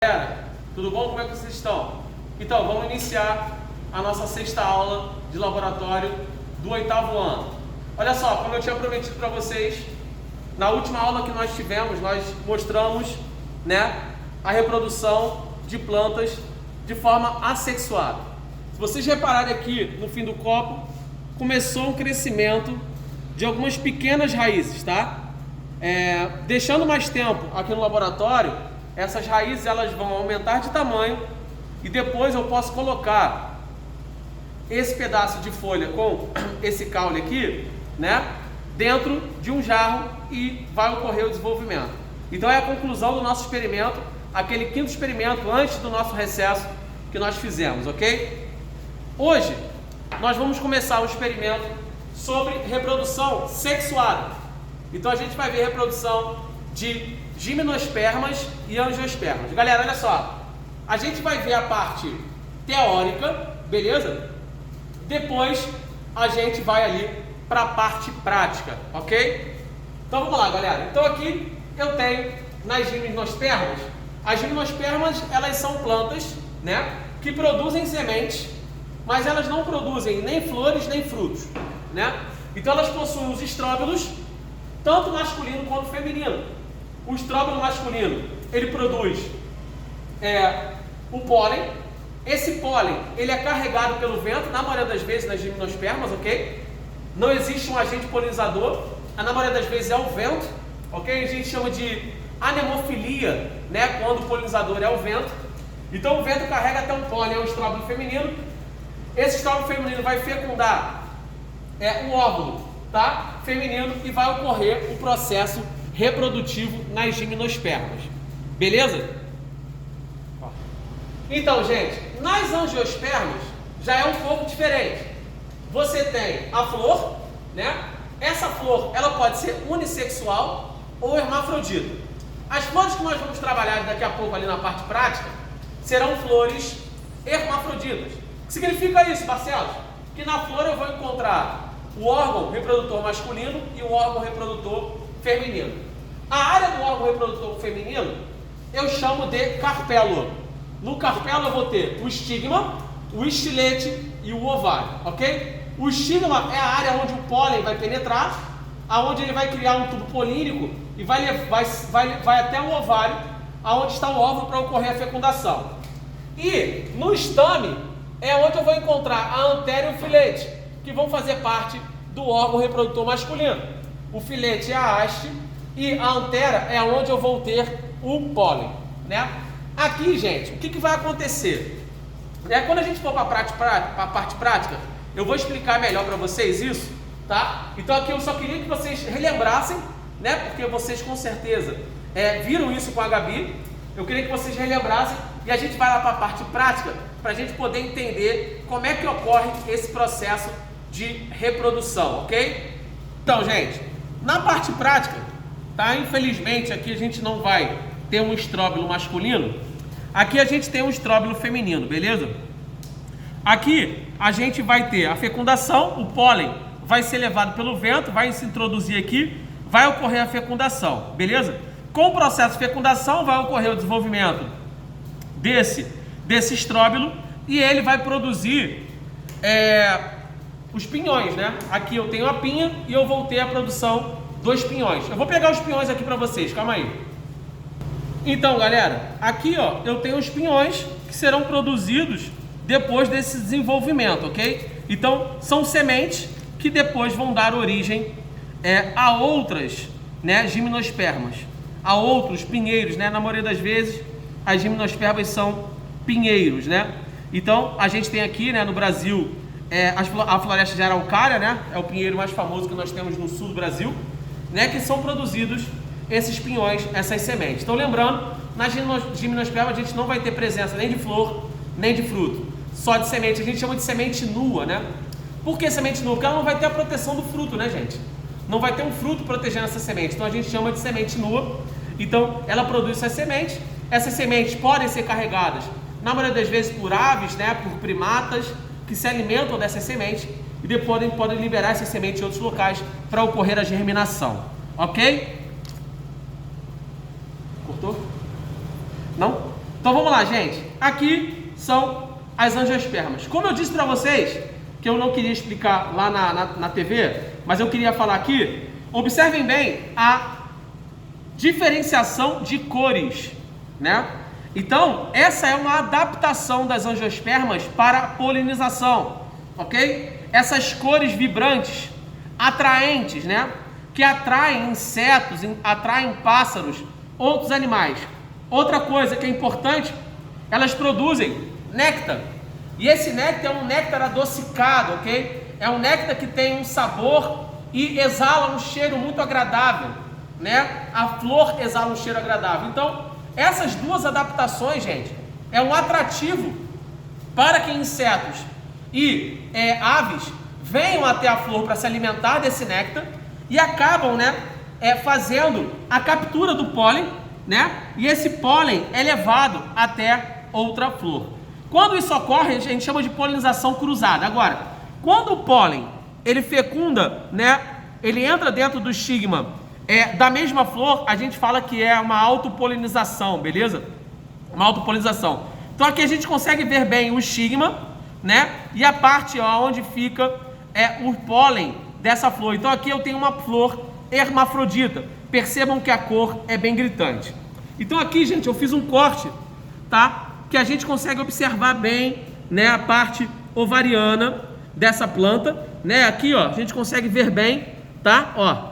Galera, tudo bom? Como é que vocês estão? Então, vamos iniciar a nossa sexta aula de laboratório do oitavo ano. Olha só, como eu tinha prometido para vocês, na última aula que nós tivemos, nós mostramos, a reprodução de plantas de forma assexuada. Se vocês repararem aqui no fim do copo, começou um crescimento de algumas pequenas raízes, tá? Deixando mais tempo aqui no laboratório, essas raízes elas vão aumentar de tamanho e depois eu posso colocar esse pedaço de folha com esse caule aqui, dentro de um jarro e vai ocorrer o desenvolvimento. Então é a conclusão do nosso experimento, aquele quinto experimento antes do nosso recesso que nós fizemos, ok? Hoje nós vamos começar um experimento sobre reprodução sexuada. Então a gente vai ver reprodução de gimnospermas e angiospermas. Galera, olha só, a gente vai ver a parte teórica, beleza? Depois a gente vai ali para a parte prática, ok? Então vamos lá, galera. Então aqui eu tenho nas gimnospermas. As gimnospermas, elas são plantas, que produzem sementes, mas elas não produzem nem flores nem frutos, Então elas possuem os estróbilos, tanto masculino quanto feminino. O estróbilo masculino, ele produz o pólen. Esse pólen, ele é carregado pelo vento, na maioria das vezes nas gimnospermas, ok? Não existe um agente polinizador, na maioria das vezes é o vento, ok? A gente chama de anemofilia, quando o polinizador é o vento. Então o vento carrega até um pólen, é o estróbilo feminino. Esse estróbilo feminino vai fecundar o óvulo, feminino, e vai ocorrer o processo reprodutivo nas gimnospermas, beleza? Então, gente, nas angiospermas já é um pouco diferente. Você tem a flor, Essa flor, ela pode ser unissexual ou hermafrodita. As flores que nós vamos trabalhar daqui a pouco ali na parte prática serão flores hermafroditas. O que significa isso, Barcelos? Que na flor eu vou encontrar o órgão reprodutor masculino e o órgão reprodutor feminino. A área do órgão reprodutor feminino eu chamo de carpelo. No carpelo eu vou ter o estigma, o estilete e o ovário, ok? O estigma é a área onde o pólen vai penetrar, aonde ele vai criar um tubo polínico e vai até o ovário, aonde está o óvulo para ocorrer a fecundação. E no estame é onde eu vou encontrar a antéria e o filete, que vão fazer parte do órgão reprodutor masculino. O filete é a haste e a antéria é onde eu vou ter o pólen, Aqui, gente, o que vai acontecer? Quando a gente for para a parte prática, eu vou explicar melhor para vocês isso, tá? Então aqui eu só queria que vocês relembrassem, porque vocês com certeza viram isso com a Gabi. Eu queria que vocês relembrassem e a gente vai lá para a parte prática para a gente poder entender como é que ocorre esse processo de reprodução, ok? Então, gente, na parte prática, infelizmente aqui a gente não vai ter um estróbilo masculino, aqui a gente tem um estróbilo feminino, beleza? Aqui a gente vai ter a fecundação, o pólen vai ser levado pelo vento, vai se introduzir aqui, vai ocorrer a fecundação, beleza? Com o processo de fecundação vai ocorrer o desenvolvimento desse estróbilo e ele vai produzir os pinhões, Aqui eu tenho a pinha e eu vou ter a produção dos pinhões. Eu vou pegar os pinhões aqui para vocês, calma aí. Então, galera, aqui eu tenho os pinhões que serão produzidos depois desse desenvolvimento, ok? Então, são sementes que depois vão dar origem a outras, gimnospermas, a outros pinheiros, Na maioria das vezes, as gimnospermas são pinheiros, Então, a gente tem aqui, no Brasil, a floresta de araucária, É o pinheiro mais famoso que nós temos no sul do Brasil, que são produzidos esses pinhões, essas sementes. Então, lembrando, nas gimnospermas a gente não vai ter presença nem de flor, nem de fruto, só de semente. A gente chama de semente nua, Por que semente nua? Porque ela não vai ter a proteção do fruto, gente? Não vai ter um fruto protegendo essa semente, então a gente chama de semente nua. Então, ela produz essas sementes podem ser carregadas, na maioria das vezes, por aves, por primatas, que se alimentam dessas sementes, e depois podem liberar essas sementes em outros locais para ocorrer a germinação, ok? Cortou? Não? Então vamos lá, gente. Aqui são as angiospermas. Como eu disse para vocês, que eu não queria explicar lá na TV, mas eu queria falar aqui, observem bem a diferenciação de cores, né? Então, essa é uma adaptação das angiospermas para a polinização, ok? Essas cores vibrantes, atraentes, né? Que atraem insetos, atraem pássaros, outros animais. Outra coisa que é importante, elas produzem néctar. E esse néctar é um néctar adocicado, ok? É um néctar que tem um sabor e exala um cheiro muito agradável, né? A flor exala um cheiro agradável. Então, essas duas adaptações, gente, é um atrativo para que insetos e aves venham até a flor para se alimentar desse néctar e acabam, né, fazendo a captura do pólen, né? E esse pólen é levado até outra flor. Quando isso ocorre, a gente chama de polinização cruzada. Agora, quando o pólen ele fecunda, né? Ele entra dentro do estigma da mesma flor, a gente fala que é uma autopolinização, beleza? Uma autopolinização. Então aqui a gente consegue ver bem o estigma, né? E a parte onde fica o pólen dessa flor. Então aqui eu tenho uma flor hermafrodita. Percebam que a cor é bem gritante. Então aqui, gente, eu fiz um corte, tá? Que a gente consegue observar bem, né, a parte ovariana dessa planta, né? Aqui, ó, a gente consegue ver bem, tá? Ó,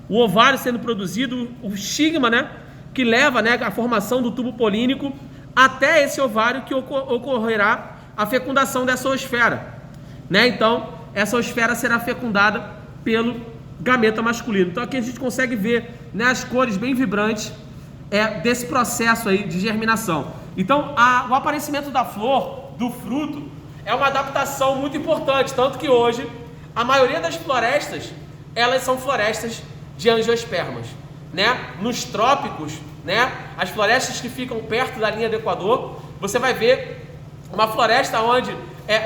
o ovário sendo produzido, o estigma, né, que leva, né, a formação do tubo polínico até esse ovário que ocorrerá a fecundação dessa oosfera, né? Então, essa oosfera será fecundada pelo gameta masculino. Então aqui a gente consegue ver, né, as cores bem vibrantes desse processo aí de germinação. Então o aparecimento da flor, do fruto, é uma adaptação muito importante, tanto que hoje a maioria das florestas, elas são florestas de angiospermas, né? Nos trópicos, né, as florestas que ficam perto da linha do Equador, você vai ver uma floresta onde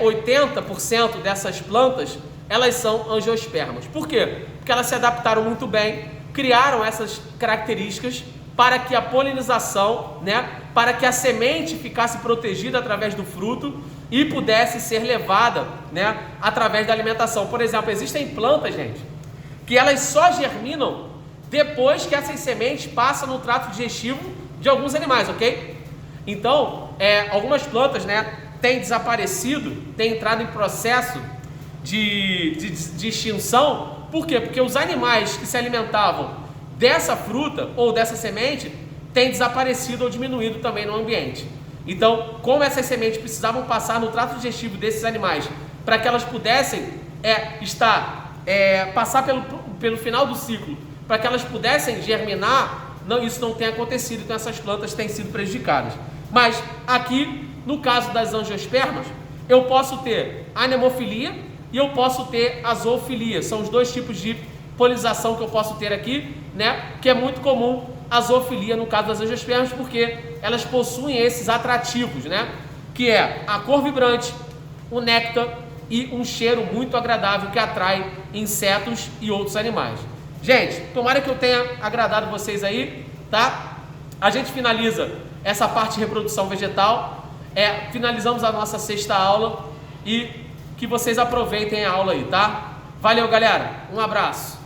80% dessas plantas, elas são angiospermas. Por quê? Porque elas se adaptaram muito bem, criaram essas características para que a polinização, né, para que a semente ficasse protegida através do fruto e pudesse ser levada, né, através da alimentação. Por exemplo, existem plantas, gente, que elas só germinam depois que essas sementes passam no trato digestivo de alguns animais, ok? Então, algumas plantas, né, têm desaparecido, têm entrado em processo de extinção. Por quê? Porque os animais que se alimentavam dessa fruta ou dessa semente têm desaparecido ou diminuído também no ambiente. Então, como essas sementes precisavam passar no trato digestivo desses animais para que elas pudessem passar pelo final do ciclo, para que elas pudessem germinar, isso não tem acontecido, então essas plantas têm sido prejudicadas. Mas aqui, no caso das angiospermas, eu posso ter anemofilia e eu posso ter a zoofilia. São os dois tipos de polinização que eu posso ter aqui, né? Que é muito comum a zoofilia no caso das angiospermas, porque elas possuem esses atrativos, né? Que é a cor vibrante, o néctar e um cheiro muito agradável que atrai insetos e outros animais. Gente, tomara que eu tenha agradado vocês aí, tá? A gente finaliza essa parte de reprodução vegetal, finalizamos a nossa 6ª aula e que vocês aproveitem a aula aí, tá? Valeu, galera, um abraço.